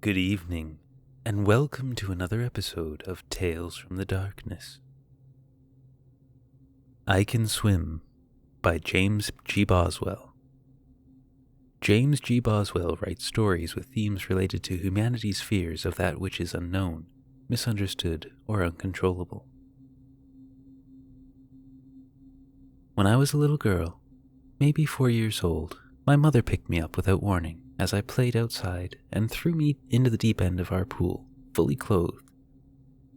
Good evening, and welcome to another episode of Tales from the Darkness. I Can Swim by James G. Boswell. James G. Boswell writes stories with themes related to humanity's fears of that which is unknown, misunderstood, or uncontrollable. When I was a little girl, maybe 4 years old, my mother picked me up without warning as I played outside and threw me into the deep end of our pool, fully clothed.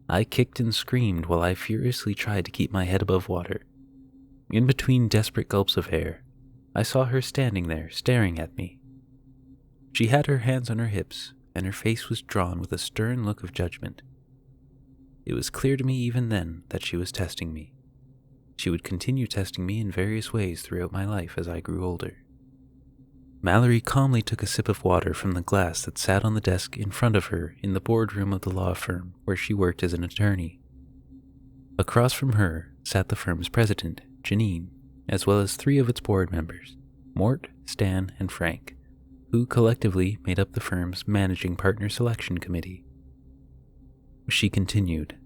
I kicked and screamed while I furiously tried to keep my head above water. In between desperate gulps of air, I saw her standing there staring at me. She had her hands on her hips, and her face was drawn with a stern look of judgment. It was clear to me even then that she was testing me. She would continue testing me in various ways throughout my life as I grew older. Mallory calmly took a sip of water from the glass that sat on the desk in front of her in the boardroom of the law firm where she worked as an attorney. Across from her sat the firm's president, Janine, as well as 3 of its board members, Mort, Stan, and Frank, who collectively made up the firm's managing partner selection committee. She continued,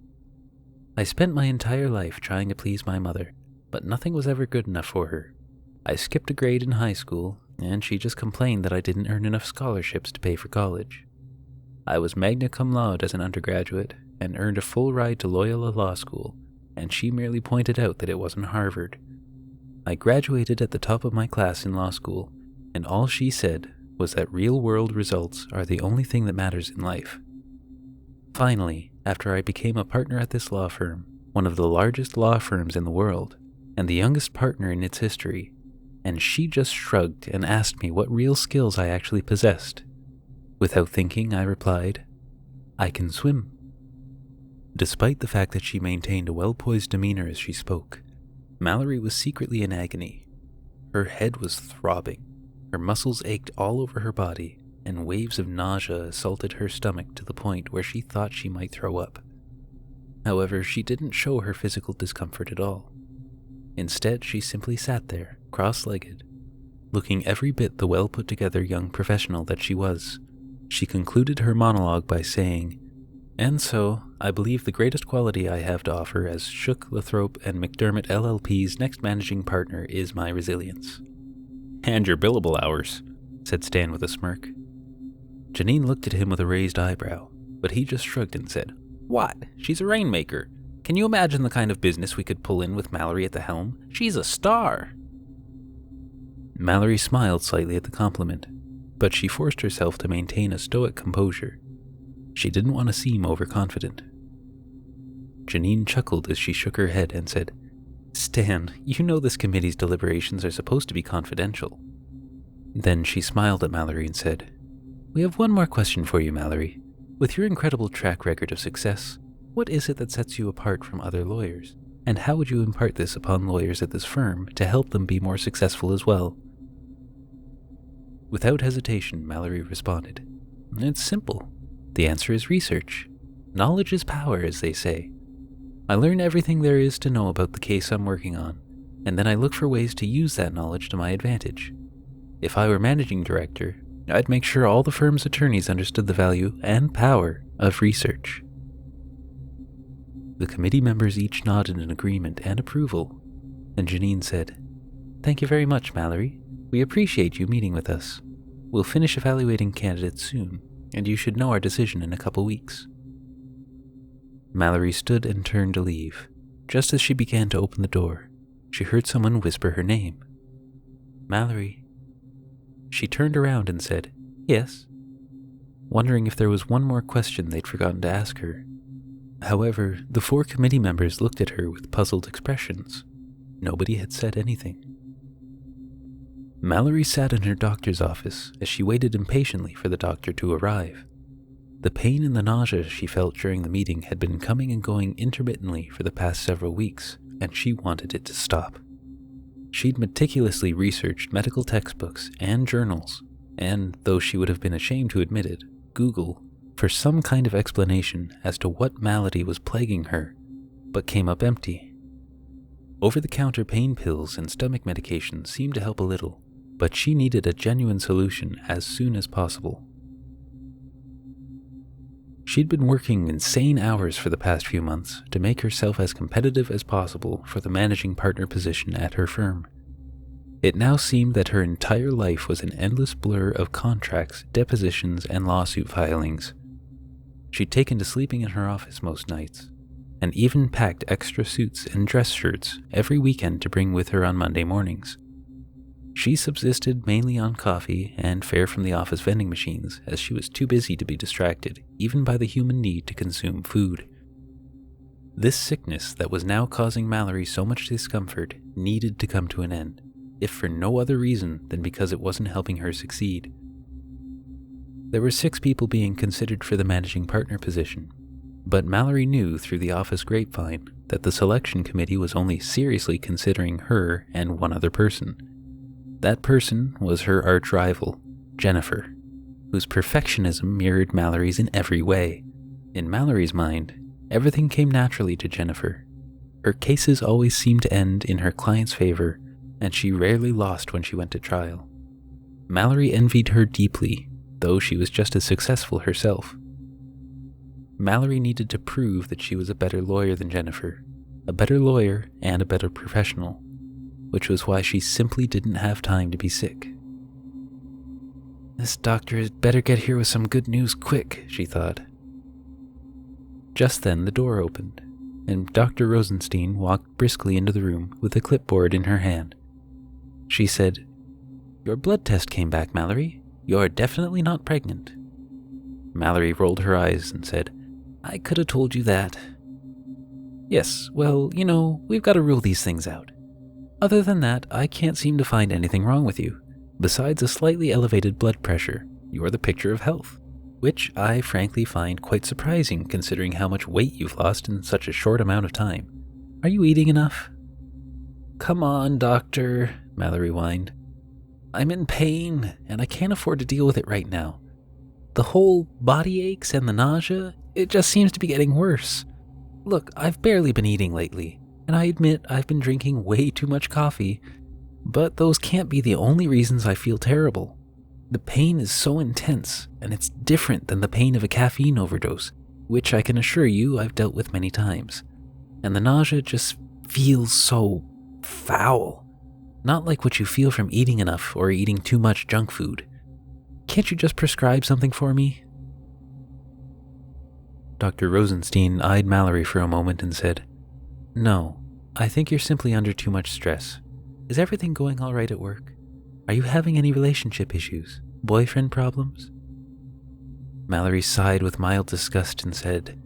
"I spent my entire life trying to please my mother, but nothing was ever good enough for her. I skipped a grade in high school, and she just complained that I didn't earn enough scholarships to pay for college. I was magna cum laude as an undergraduate and earned a full ride to Loyola Law School, and she merely pointed out that it wasn't Harvard. I graduated at the top of my class in law school, and all she said was that real-world results are the only thing that matters in life. Finally, after I became a partner at this law firm, one of the largest law firms in the world, and the youngest partner in its history, and she just shrugged and asked me what real skills I actually possessed. Without thinking, I replied, 'I can swim.' Despite the fact that she maintained a well-poised demeanor as she spoke, Mallory was secretly in agony. Her head was throbbing, her muscles ached all over her body, and waves of nausea assaulted her stomach to the point where she thought she might throw up. However, she didn't show her physical discomfort at all. Instead, she simply sat there, cross-legged, looking every bit the well-put-together young professional that she was. She concluded her monologue by saying, "And so, I believe the greatest quality I have to offer as Shook, Lathrop, and McDermott LLP's next managing partner is my resilience." "And your billable hours," said Stan with a smirk. Janine looked at him with a raised eyebrow, but he just shrugged and said, "What? She's a rainmaker. Can you imagine the kind of business we could pull in with Mallory at the helm? She's a star." Mallory smiled slightly at the compliment, but she forced herself to maintain a stoic composure. She didn't want to seem overconfident. Janine chuckled as she shook her head and said, "Stan, you know this committee's deliberations are supposed to be confidential." Then she smiled at Mallory and said, "We have one more question for you, Mallory. With your incredible track record of success, what is it that sets you apart from other lawyers? And how would you impart this upon lawyers at this firm to help them be more successful as well?" Without hesitation, Mallory responded, "It's simple. The answer is research. Knowledge is power, as they say. I learn everything there is to know about the case I'm working on, and then I look for ways to use that knowledge to my advantage. If I were managing director, I'd make sure all the firm's attorneys understood the value and power of research." The committee members each nodded in agreement and approval, and Janine said, "Thank you very much, Mallory. We appreciate you meeting with us. We'll finish evaluating candidates soon, and you should know our decision in a couple weeks." Mallory stood and turned to leave. Just as she began to open the door, she heard someone whisper her name. "Mallory." She turned around and said, "Yes," wondering if there was one more question they'd forgotten to ask her. However, the 4 committee members looked at her with puzzled expressions. Nobody had said anything. Mallory sat in her doctor's office as she waited impatiently for the doctor to arrive. The pain and the nausea she felt during the meeting had been coming and going intermittently for the past several weeks, and she wanted it to stop. She'd meticulously researched medical textbooks and journals, and, though she would have been ashamed to admit it, Google, for some kind of explanation as to what malady was plaguing her, but came up empty. Over-the-counter pain pills and stomach medication seemed to help a little, but she needed a genuine solution as soon as possible. She'd been working insane hours for the past few months to make herself as competitive as possible for the managing partner position at her firm. It now seemed that her entire life was an endless blur of contracts, depositions, and lawsuit filings. She'd taken to sleeping in her office most nights, and even packed extra suits and dress shirts every weekend to bring with her on Monday mornings. She subsisted mainly on coffee and fare from the office vending machines, as she was too busy to be distracted even by the human need to consume food. This sickness that was now causing Mallory so much discomfort needed to come to an end, if for no other reason than because it wasn't helping her succeed. There were 6 people being considered for the managing partner position, but Mallory knew through the office grapevine that the selection committee was only seriously considering her and one other person. That person was her arch-rival, Jennifer, whose perfectionism mirrored Mallory's in every way. In Mallory's mind, everything came naturally to Jennifer. Her cases always seemed to end in her client's favor, and she rarely lost when she went to trial. Mallory envied her deeply, though she was just as successful herself. Mallory needed to prove that she was a better lawyer than Jennifer, a better lawyer and a better professional, which was why she simply didn't have time to be sick. This doctor had better get here with some good news quick, she thought. Just then the door opened, and Dr. Rosenstein walked briskly into the room with a clipboard in her hand. She said, "Your blood test came back, Mallory. You're definitely not pregnant." Mallory rolled her eyes and said, "I could have told you that." "Yes, well, we've got to rule these things out. Other than that, I can't seem to find anything wrong with you. Besides a slightly elevated blood pressure, you're the picture of health, which I frankly find quite surprising considering how much weight you've lost in such a short amount of time. Are you eating enough?" "Come on, doctor," Mallory whined. "I'm in pain, and I can't afford to deal with it right now. The whole body aches and the nausea, it just seems to be getting worse. Look, I've barely been eating lately, and I admit I've been drinking way too much coffee, but those can't be the only reasons I feel terrible. The pain is so intense, and it's different than the pain of a caffeine overdose, which I can assure you I've dealt with many times. And the nausea just feels so foul. Not like what you feel from eating enough or eating too much junk food. Can't you just prescribe something for me?" Dr. Rosenstein eyed Mallory for a moment and said, "No, I think you're simply under too much stress. Is everything going all right at work? Are you having any relationship issues? Boyfriend problems?" Mallory sighed with mild disgust and said,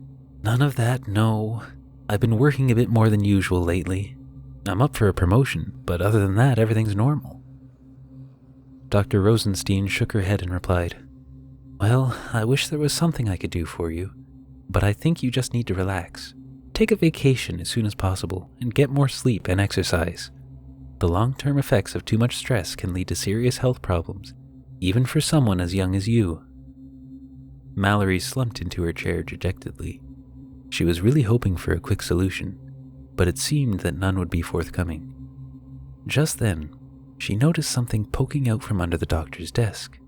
"None of that, no. I've been working a bit more than usual lately. I'm up for a promotion, but other than that, everything's normal." Dr. Rosenstein shook her head and replied, "Well, I wish there was something I could do for you, but I think you just need to relax. Take a vacation as soon as possible and get more sleep and exercise. The long-term effects of too much stress can lead to serious health problems, even for someone as young as you." Mallory slumped into her chair dejectedly. She was really hoping for a quick solution, but it seemed that none would be forthcoming. Just then, she noticed something poking out from under the doctor's desk.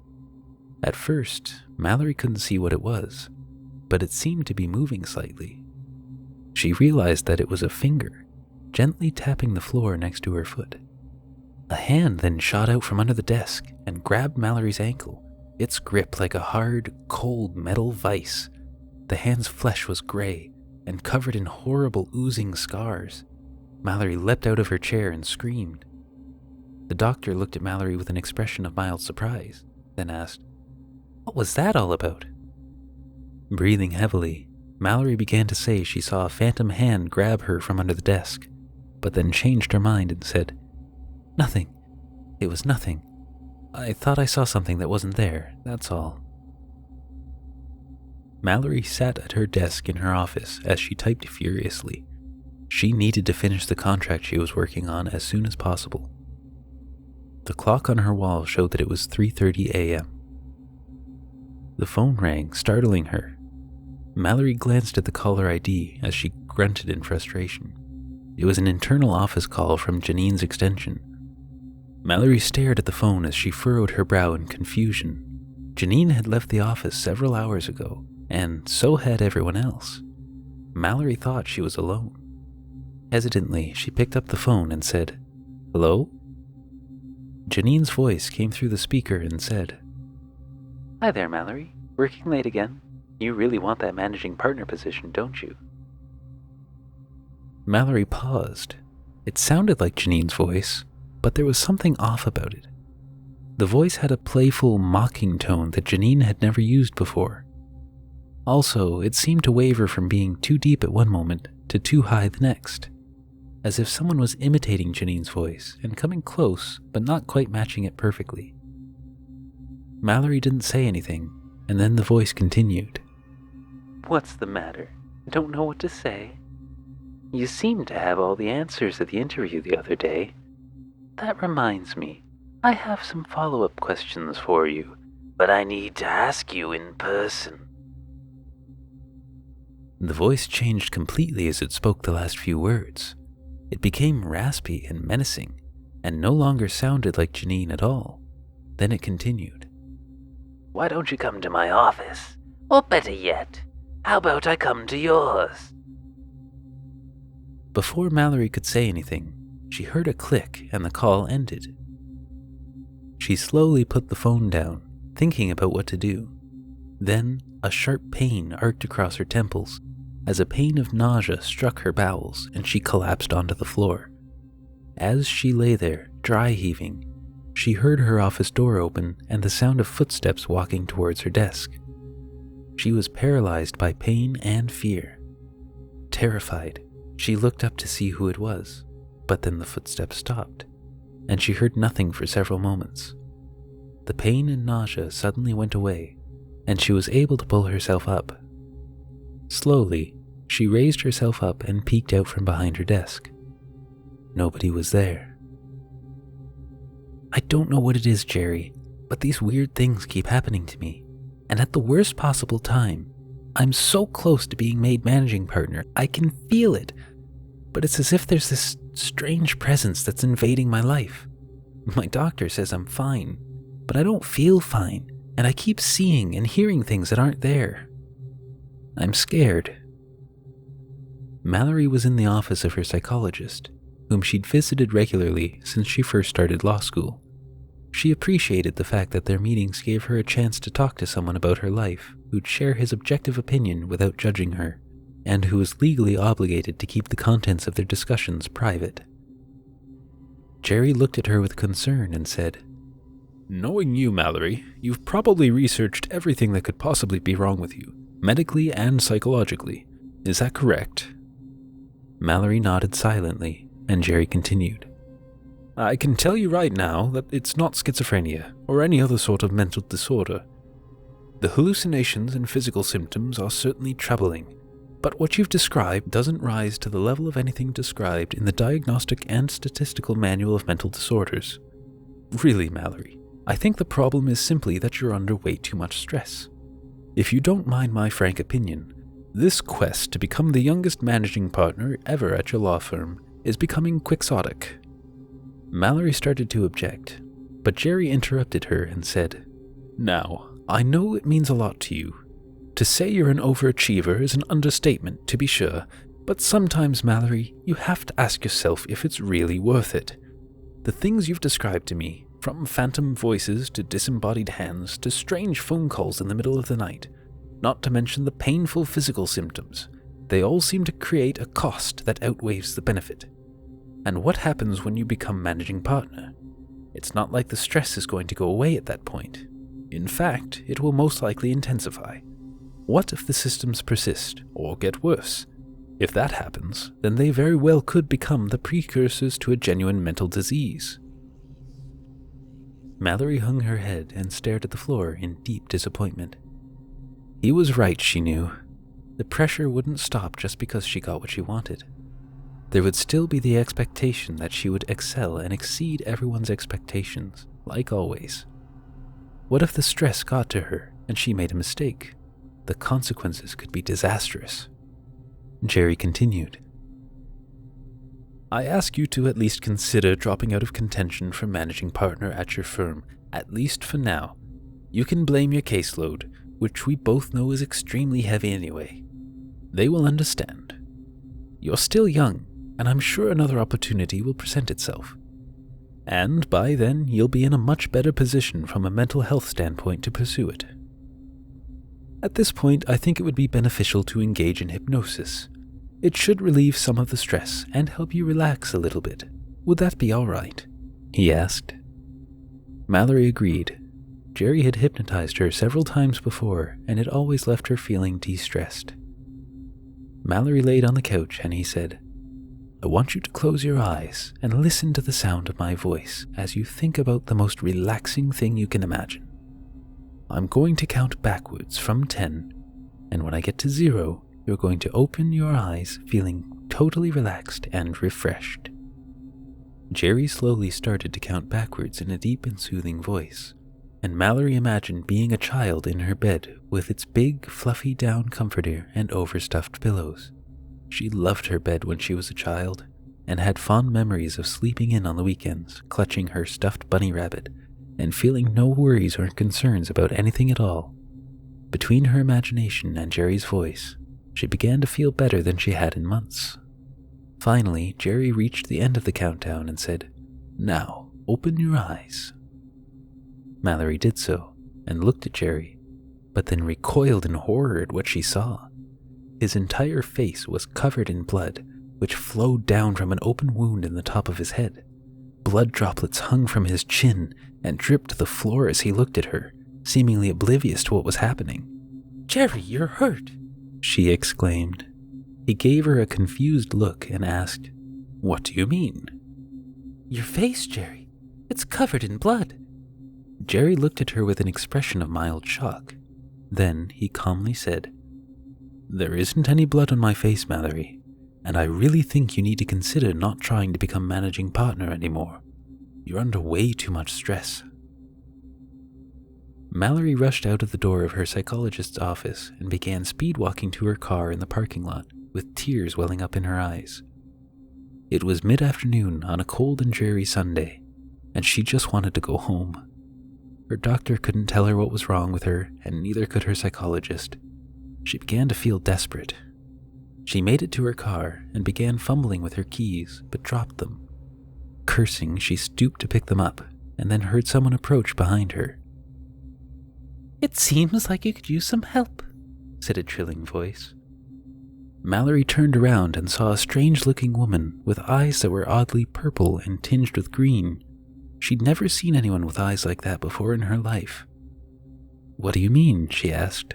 At first, Mallory couldn't see what it was, but it seemed to be moving slightly. She realized that it was a finger, gently tapping the floor next to her foot. A hand then shot out from under the desk and grabbed Mallory's ankle, its grip like a hard, cold metal vice. The hand's flesh was gray and covered in horrible oozing scars. Mallory leapt out of her chair and screamed. The doctor looked at Mallory with an expression of mild surprise, then asked, "What was that all about?" Breathing heavily, Mallory began to say she saw a phantom hand grab her from under the desk, but then changed her mind and said, "Nothing. It was nothing. I thought I saw something that wasn't there, that's all." Mallory sat at her desk in her office as she typed furiously. She needed to finish the contract she was working on as soon as possible. The clock on her wall showed that it was 3:30 a.m. The phone rang, startling her. Mallory glanced at the caller ID as she grunted in frustration. It was an internal office call from Janine's extension. Mallory stared at the phone as she furrowed her brow in confusion. Janine had left the office several hours ago, and so had everyone else. Mallory thought she was alone. Hesitantly, she picked up the phone and said, "Hello?" Janine's voice came through the speaker and said, "Hi there, Mallory. Working late again? You really want that managing partner position, don't you?" Mallory paused. It sounded like Janine's voice, but there was something off about it. The voice had a playful, mocking tone that Janine had never used before. Also, it seemed to waver from being too deep at one moment to too high the next, as if someone was imitating Janine's voice and coming close but not quite matching it perfectly. Mallory didn't say anything, and then the voice continued. "What's the matter? Don't know what to say? You seemed to have all the answers at the interview the other day. That reminds me, I have some follow-up questions for you, but I need to ask you in person." The voice changed completely as it spoke the last few words. It became raspy and menacing, and no longer sounded like Janine at all. Then it continued. "Why don't you come to my office? Or better yet, how about I come to yours?" Before Mallory could say anything, she heard a click and the call ended. She slowly put the phone down, thinking about what to do. Then a sharp pain arced across her temples as a pain of nausea struck her bowels and she collapsed onto the floor. As she lay there, dry heaving, she heard her office door open and the sound of footsteps walking towards her desk. She was paralyzed by pain and fear. Terrified, she looked up to see who it was, but then the footsteps stopped, and she heard nothing for several moments. The pain and nausea suddenly went away, and she was able to pull herself up. Slowly, she raised herself up and peeked out from behind her desk. Nobody was there. "I don't know what it is, Jerry, but these weird things keep happening to me, and at the worst possible time. I'm so close to being made managing partner, I can feel it, but it's as if there's this strange presence that's invading my life. My doctor says I'm fine, but I don't feel fine, and I keep seeing and hearing things that aren't there. I'm scared." Mallory was in the office of her psychologist, whom she'd visited regularly since she first started law school. She appreciated the fact that their meetings gave her a chance to talk to someone about her life who'd share his objective opinion without judging her, and who was legally obligated to keep the contents of their discussions private. Jerry looked at her with concern and said, "Knowing you, Mallory, you've probably researched everything that could possibly be wrong with you, medically and psychologically. Is that correct?" Mallory nodded silently, and Jerry continued. "I can tell you right now that it's not schizophrenia or any other sort of mental disorder. The hallucinations and physical symptoms are certainly troubling, but what you've described doesn't rise to the level of anything described in the Diagnostic and Statistical Manual of Mental Disorders. Really, Mallory, I think the problem is simply that you're under way too much stress. If you don't mind my frank opinion, this quest to become the youngest managing partner ever at your law firm is becoming quixotic." Mallory started to object, but Jerry interrupted her and said, "Now, I know it means a lot to you. To say you're an overachiever is an understatement, to be sure, but sometimes, Mallory, you have to ask yourself if it's really worth it. The things you've described to me, from phantom voices to disembodied hands to strange phone calls in the middle of the night, not to mention the painful physical symptoms, they all seem to create a cost that outweighs the benefit. And what happens when you become managing partner? It's not like the stress is going to go away at that point. In fact, it will most likely intensify. What if the symptoms persist or get worse? If that happens, then they very well could become the precursors to a genuine mental disease." Mallory hung her head and stared at the floor in deep disappointment. He was right, she knew. The pressure wouldn't stop just because she got what she wanted. There would still be the expectation that she would excel and exceed everyone's expectations, like always. What if the stress got to her and she made a mistake? The consequences could be disastrous. Jerry continued. "I ask you to at least consider dropping out of contention for managing partner at your firm, at least for now. You can blame your caseload, which we both know is extremely heavy anyway. They will understand. You're still young, and I'm sure another opportunity will present itself. And by then, you'll be in a much better position from a mental health standpoint to pursue it. At this point, I think it would be beneficial to engage in hypnosis. It should relieve some of the stress and help you relax a little bit. Would that be all right? He asked. Mallory agreed. Jerry had hypnotized her several times before, and it always left her feeling de-stressed. Mallory laid on the couch and he said, I want you to close your eyes and listen to the sound of my voice as you think about the most relaxing thing you can imagine. I'm going to count backwards from 10, and when I get to 0, you're going to open your eyes feeling totally relaxed and refreshed. Jerry slowly started to count backwards in a deep and soothing voice, and Mallory imagined being a child in her bed with its big, fluffy down comforter and overstuffed pillows. She loved her bed when she was a child, and had fond memories of sleeping in on the weekends, clutching her stuffed bunny rabbit, and feeling no worries or concerns about anything at all. Between her imagination and Jerry's voice, she began to feel better than she had in months. Finally, Jerry reached the end of the countdown and said, Now, open your eyes. Mallory did so, and looked at Jerry, but then recoiled in horror at what she saw. His entire face was covered in blood, which flowed down from an open wound in the top of his head. Blood droplets hung from his chin and dripped to the floor as he looked at her, seemingly oblivious to what was happening. Jerry, you're hurt, she exclaimed. He gave her a confused look and asked, What do you mean? Your face, Jerry. It's covered in blood. Jerry looked at her with an expression of mild shock. Then he calmly said, There isn't any blood on my face, Mallory, and I really think you need to consider not trying to become managing partner anymore. You're under way too much stress. Mallory rushed out of the door of her psychologist's office and began speed-walking to her car in the parking lot, with tears welling up in her eyes. It was mid-afternoon on a cold and dreary Sunday, and she just wanted to go home. Her doctor couldn't tell her what was wrong with her, and neither could her psychologist. She began to feel desperate. She made it to her car and began fumbling with her keys, but dropped them. Cursing, she stooped to pick them up, and then heard someone approach behind her. It seems like you could use some help, said a trilling voice. Mallory turned around and saw a strange-looking woman with eyes that were oddly purple and tinged with green. She'd never seen anyone with eyes like that before in her life. What do you mean? She asked.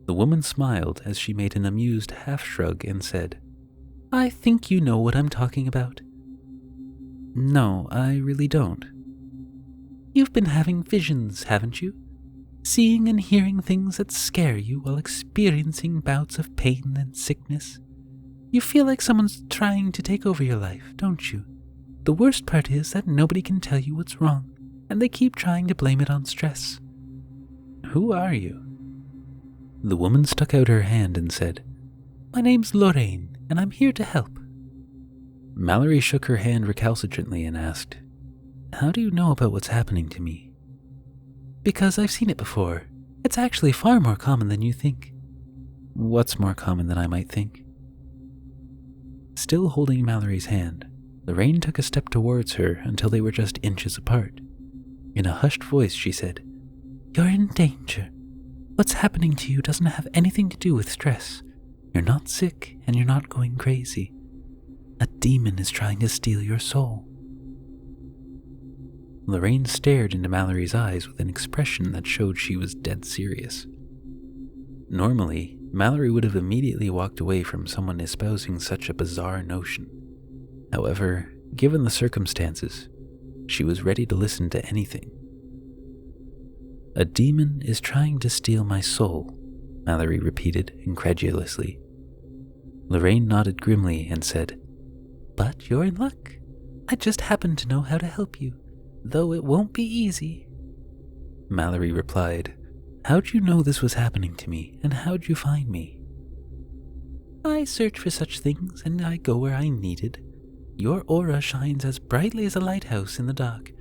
The woman smiled as she made an amused half-shrug and said, I think you know what I'm talking about. No, I really don't. You've been having visions, haven't you? Seeing and hearing things that scare you while experiencing bouts of pain and sickness. You feel like someone's trying to take over your life, don't you? The worst part is that nobody can tell you what's wrong, and they keep trying to blame it on stress. Who are you? The woman stuck out her hand and said, My name's Lorraine, and I'm here to help. Mallory shook her hand recalcitrantly and asked, How do you know about what's happening to me? Because I've seen it before. It's actually far more common than you think. What's more common than I might think? Still holding Mallory's hand, Lorraine took a step towards her until they were just inches apart. In a hushed voice, she said, You're in danger. What's happening to you doesn't have anything to do with stress. You're not sick and you're not going crazy. A demon is trying to steal your soul. Lorraine stared into Mallory's eyes with an expression that showed she was dead serious. Normally, Mallory would have immediately walked away from someone espousing such a bizarre notion. However, given the circumstances, she was ready to listen to anything. A demon is trying to steal my soul, Mallory repeated incredulously. Lorraine nodded grimly and said, But you're in luck. I just happen to know how to help you, though it won't be easy. Mallory replied, How'd you know this was happening to me, and how'd you find me? I search for such things, and I go where I'm needed. Your aura shines as brightly as a lighthouse in the dark,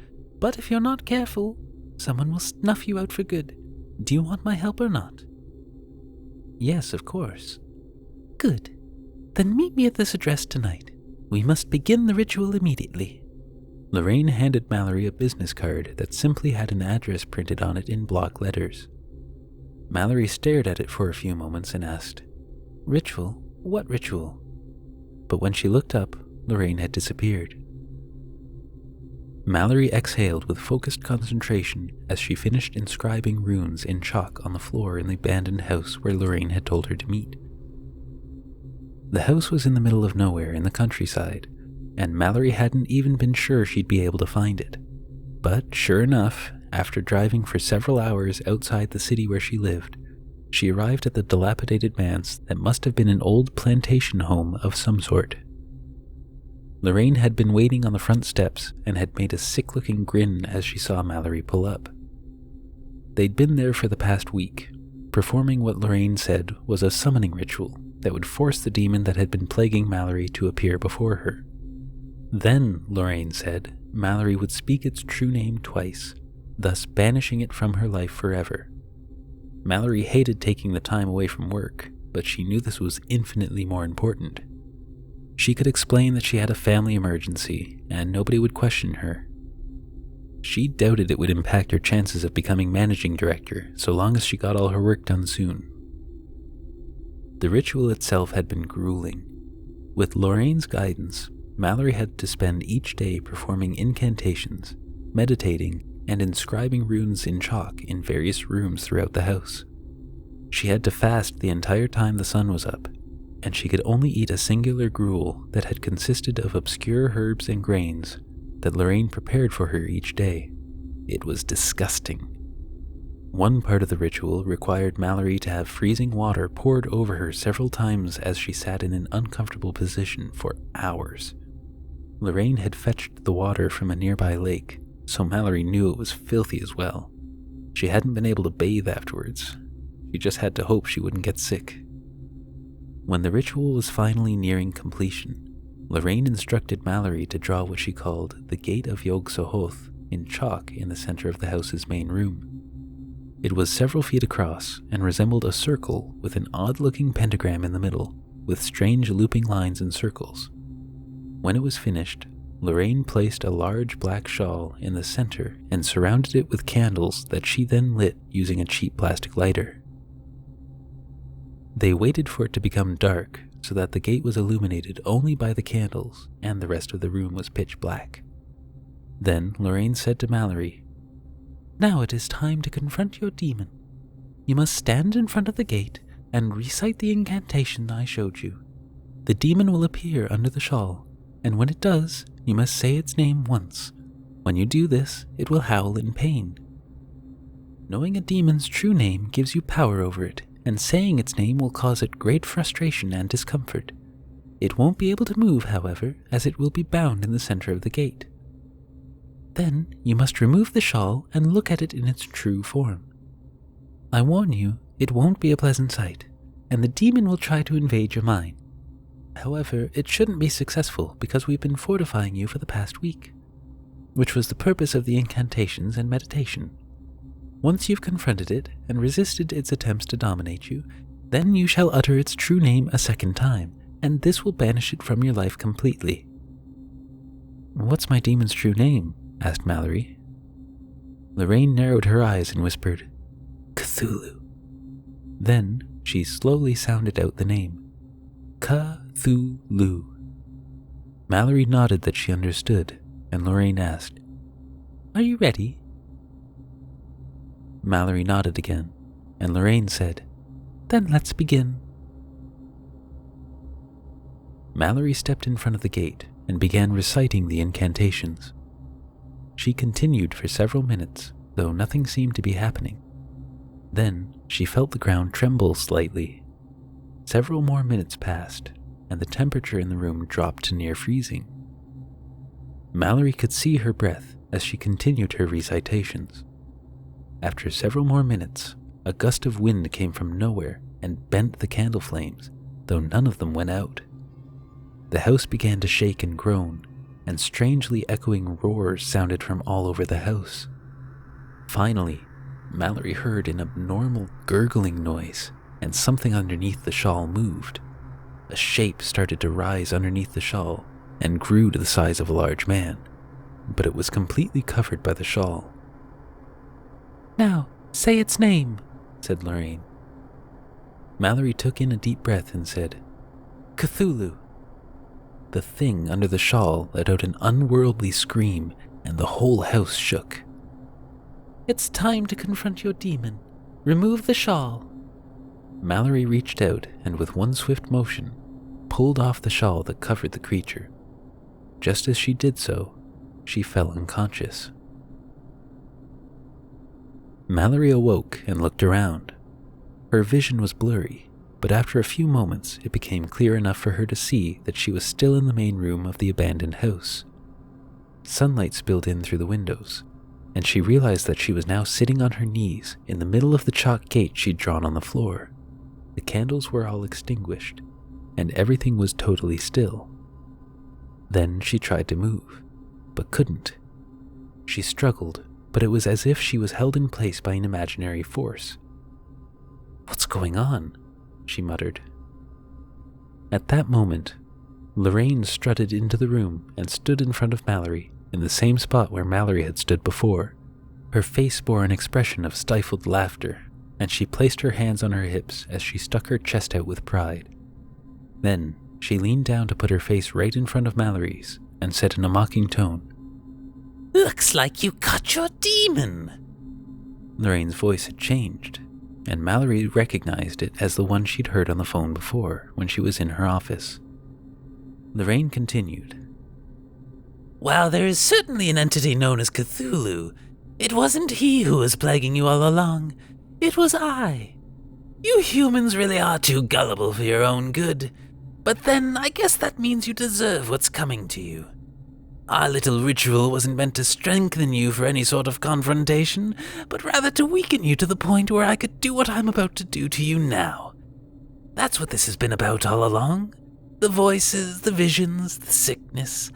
but if you're not careful, someone will snuff you out for good. Do you want my help or not? Yes, of course. Good. Then meet me at this address tonight. We must begin the ritual immediately. Lorraine handed Mallory a business card that simply had an address printed on it in block letters. Mallory stared at it for a few moments and asked, Ritual? What ritual? But when she looked up, Lorraine had disappeared. Mallory exhaled with focused concentration as she finished inscribing runes in chalk on the floor in the abandoned house where Lorraine had told her to meet. The house was in the middle of nowhere in the countryside, and Mallory hadn't even been sure she'd be able to find it. But sure enough, after driving for several hours outside the city where she lived, she arrived at the dilapidated manse that must have been an old plantation home of some sort. Lorraine had been waiting on the front steps and had made a sick-looking grin as she saw Mallory pull up. They'd been there for the past week, performing what Lorraine said was a summoning ritual that would force the demon that had been plaguing Mallory to appear before her. Then, Lorraine said, Mallory would speak its true name twice, thus banishing it from her life forever. Mallory hated taking the time away from work, but she knew this was infinitely more important. She could explain that she had a family emergency, and nobody would question her. She doubted it would impact her chances of becoming managing director, so long as she got all her work done soon. The ritual itself had been grueling. With Lorraine's guidance, Mallory had to spend each day performing incantations, meditating, and inscribing runes in chalk in various rooms throughout the house. She had to fast the entire time the sun was up, and she could only eat a singular gruel that had consisted of obscure herbs and grains that Lorraine prepared for her each day. It was disgusting. One part of the ritual required Mallory to have freezing water poured over her several times as she sat in an uncomfortable position for hours. Lorraine had fetched the water from a nearby lake, so Mallory knew it was filthy as well. She hadn't been able to bathe afterwards. She just had to hope she wouldn't get sick. When the ritual was finally nearing completion, Lorraine instructed Mallory to draw what she called the Gate of Yog-Sothoth in chalk in the center of the house's main room. It was several feet across and resembled a circle with an odd-looking pentagram in the middle, with strange looping lines and circles. When it was finished, Lorraine placed a large black shawl in the center and surrounded it with candles that she then lit using a cheap plastic lighter. They waited for it to become dark so that the gate was illuminated only by the candles and the rest of the room was pitch black. Then Lorraine said to Mallory, Now it is time to confront your demon. You must stand in front of the gate and recite the incantation I showed you. The demon will appear under the shawl, and when it does, you must say its name once. When you do this, it will howl in pain. Knowing a demon's true name gives you power over it, and saying its name will cause it great frustration and discomfort. It won't be able to move, however, as it will be bound in the center of the gate. Then you must remove the shawl and look at it in its true form. I warn you, it won't be a pleasant sight, and the demon will try to invade your mind. However, it shouldn't be successful because we've been fortifying you for the past week, which was the purpose of the incantations and meditation. Once you've confronted it and resisted its attempts to dominate you, then you shall utter its true name a second time, and this will banish it from your life completely. What's my demon's true name? Asked Mallory. Lorraine narrowed her eyes and whispered, Cthulhu. Then she slowly sounded out the name, Cthulhu. Mallory nodded that she understood, and Lorraine asked, Are you ready? Mallory nodded again, and Lorraine said, Then let's begin. Mallory stepped in front of the gate and began reciting the incantations. She continued for several minutes, though nothing seemed to be happening. Then she felt the ground tremble slightly. Several more minutes passed, and the temperature in the room dropped to near freezing. Mallory could see her breath as she continued her recitations. After several more minutes, a gust of wind came from nowhere and bent the candle flames, though none of them went out. The house began to shake and groan, and strangely echoing roars sounded from all over the house. Finally, Mallory heard an abnormal gurgling noise, and something underneath the shawl moved. A shape started to rise underneath the shawl and grew to the size of a large man, but it was completely covered by the shawl. "Now, say its name," said Lorraine. Mallory took in a deep breath and said, "Cthulhu." The thing under the shawl let out an unworldly scream, and the whole house shook. "It's time to confront your demon. Remove the shawl." Mallory reached out and with one swift motion, pulled off the shawl that covered the creature. Just as she did so, she fell unconscious. Mallory awoke and looked around. Her vision was blurry, but after a few moments it became clear enough for her to see that she was still in the main room of the abandoned house. Sunlight spilled in through the windows, and she realized that she was now sitting on her knees in the middle of the chalk gate she'd drawn on the floor. The candles were all extinguished, and everything was totally still. Then she tried to move, but couldn't. She struggled, but it was as if she was held in place by an imaginary force. "What's going on?" she muttered. At that moment, Lorraine strutted into the room and stood in front of Mallory in the same spot where Mallory had stood before. Her face bore an expression of stifled laughter, and she placed her hands on her hips as she stuck her chest out with pride. Then she leaned down to put her face right in front of Mallory's and said in a mocking tone, "Looks like you caught your demon." Lorraine's voice had changed, and Mallory recognized it as the one she'd heard on the phone before when she was in her office. Lorraine continued, "While there is certainly an entity known as Cthulhu, it wasn't he who was plaguing you all along. It was I. You humans really are too gullible for your own good, but then I guess that means you deserve what's coming to you. Our little ritual wasn't meant to strengthen you for any sort of confrontation, but rather to weaken you to the point where I could do what I'm about to do to you now. That's what this has been about all along. The voices, the visions, the sickness.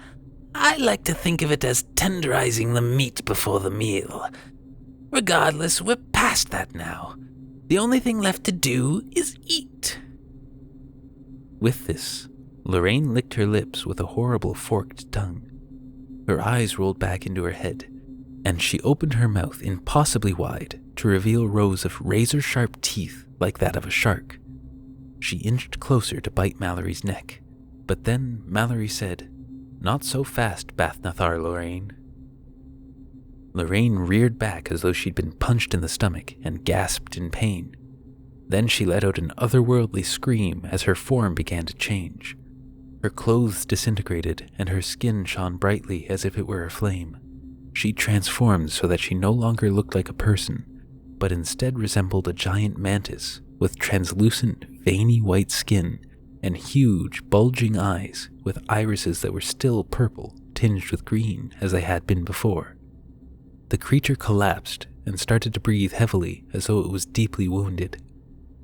I like to think of it as tenderizing the meat before the meal. Regardless, we're past that now. The only thing left to do is eat." With this, Lorraine licked her lips with a horrible forked tongue. Her eyes rolled back into her head, and she opened her mouth impossibly wide to reveal rows of razor-sharp teeth like that of a shark. She inched closer to bite Mallory's neck, but then Mallory said, "Not so fast, Bathnathar Lorraine." Lorraine reared back as though she'd been punched in the stomach and gasped in pain. Then she let out an otherworldly scream as her form began to change. Her clothes disintegrated and her skin shone brightly as if it were aflame. She transformed so that she no longer looked like a person, but instead resembled a giant mantis with translucent, veiny white skin and huge, bulging eyes with irises that were still purple, tinged with green as they had been before. The creature collapsed and started to breathe heavily as though it was deeply wounded.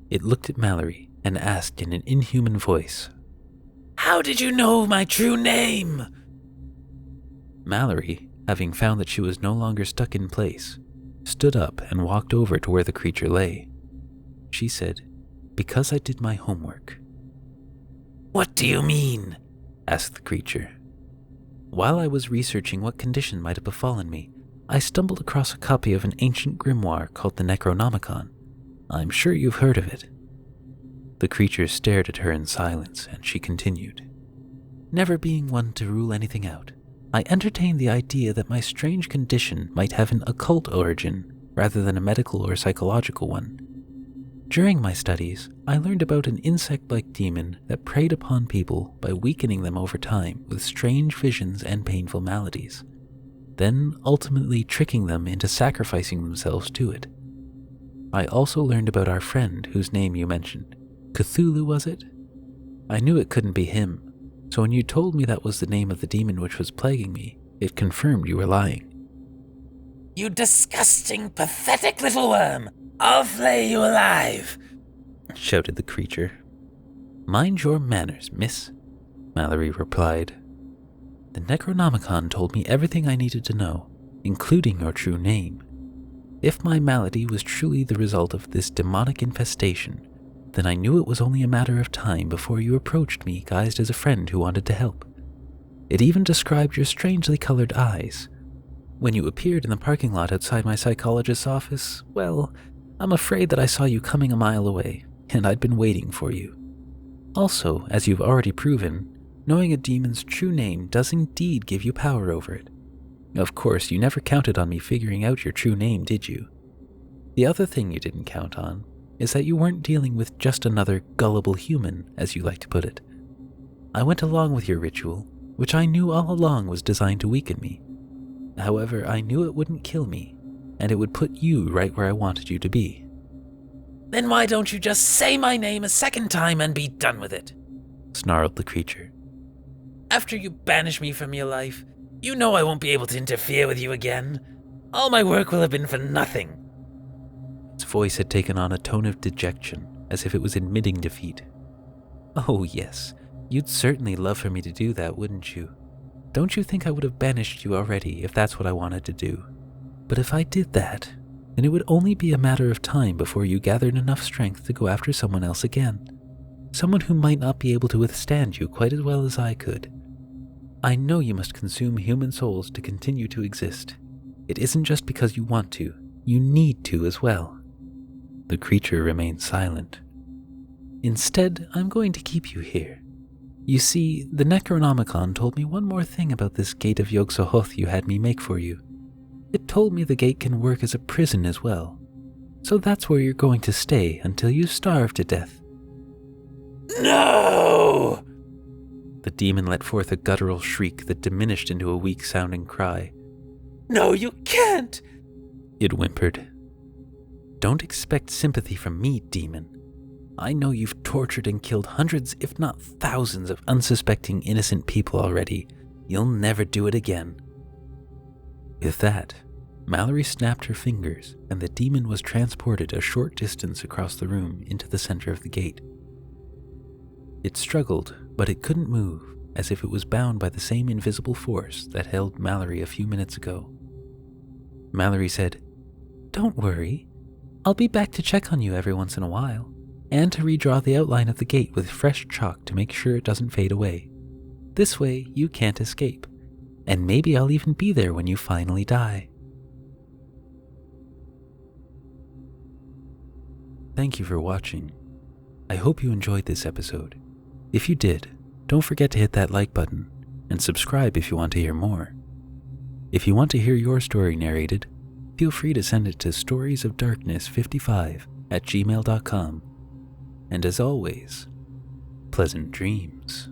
It looked at Mallory and asked in an inhuman voice, "How did you know my true name?" Mallory, having found that she was no longer stuck in place, stood up and walked over to where the creature lay. She said, "Because I did my homework." "What do you mean?" asked the creature. "While I was researching what condition might have befallen me, I stumbled across a copy of an ancient grimoire called the Necronomicon. I'm sure you've heard of it." The creature stared at her in silence, and she continued, "Never being one to rule anything out, I entertained the idea that my strange condition might have an occult origin rather than a medical or psychological one. During my studies, I learned about an insect-like demon that preyed upon people by weakening them over time with strange visions and painful maladies, then ultimately tricking them into sacrificing themselves to it. I also learned about our friend whose name you mentioned. Cthulhu, was it? I knew it couldn't be him, so when you told me that was the name of the demon which was plaguing me, it confirmed you were lying." "You disgusting, pathetic little worm! I'll flay you alive!" shouted the creature. "Mind your manners, miss," Mallory replied. "The Necronomicon told me everything I needed to know, including your true name. If my malady was truly the result of this demonic infestation, then I knew it was only a matter of time before you approached me guised as a friend who wanted to help. It even described your strangely colored eyes. When you appeared in the parking lot outside my psychologist's office, well, I'm afraid that I saw you coming a mile away, and I'd been waiting for you. Also, as you've already proven, knowing a demon's true name does indeed give you power over it. Of course, you never counted on me figuring out your true name, did you? The other thing you didn't count on is that you weren't dealing with just another gullible human, as you like to put it. I went along with your ritual, which I knew all along was designed to weaken me. However, I knew it wouldn't kill me, and it would put you right where I wanted you to be. Then why don't you just say my name a second time and be done with it? Snarled the creature. After you banish me from your life, you know I won't be able to interfere with you again. All my work will have been for nothing. Its voice had taken on a tone of dejection, as if it was admitting defeat. Oh yes, you'd certainly love for me to do that, wouldn't you? Don't you think I would have banished you already if that's what I wanted to do? But if I did that, then it would only be a matter of time before you gathered enough strength to go after someone else again. Someone who might not be able to withstand you quite as well as I could. I know you must consume human souls to continue to exist. It isn't just because you want to, you need to as well. The creature remained silent. Instead, I'm going to keep you here. You see, the Necronomicon told me one more thing about this gate of Yog-Sothoth you had me make for you. It told me the gate can work as a prison as well. So that's where you're going to stay until you starve to death. No! The demon let forth a guttural shriek that diminished into a weak-sounding cry. No, you can't! It whimpered. Don't expect sympathy from me, demon. I know you've tortured and killed hundreds, if not thousands, of unsuspecting innocent people already. You'll never do it again. With that, Mallory snapped her fingers, and the demon was transported a short distance across the room into the center of the gate. It struggled, but it couldn't move, as if it was bound by the same invisible force that held Mallory a few minutes ago. Mallory said, "Don't worry. I'll be back to check on you every once in a while, and to redraw the outline of the gate with fresh chalk to make sure it doesn't fade away. This way, you can't escape, and maybe I'll even be there when you finally die." Thank you for watching. I hope you enjoyed this episode. If you did, don't forget to hit that like button, and subscribe if you want to hear more. If you want to hear your story narrated, feel free to send it to storiesofdarkness55@gmail.com. And as always, pleasant dreams.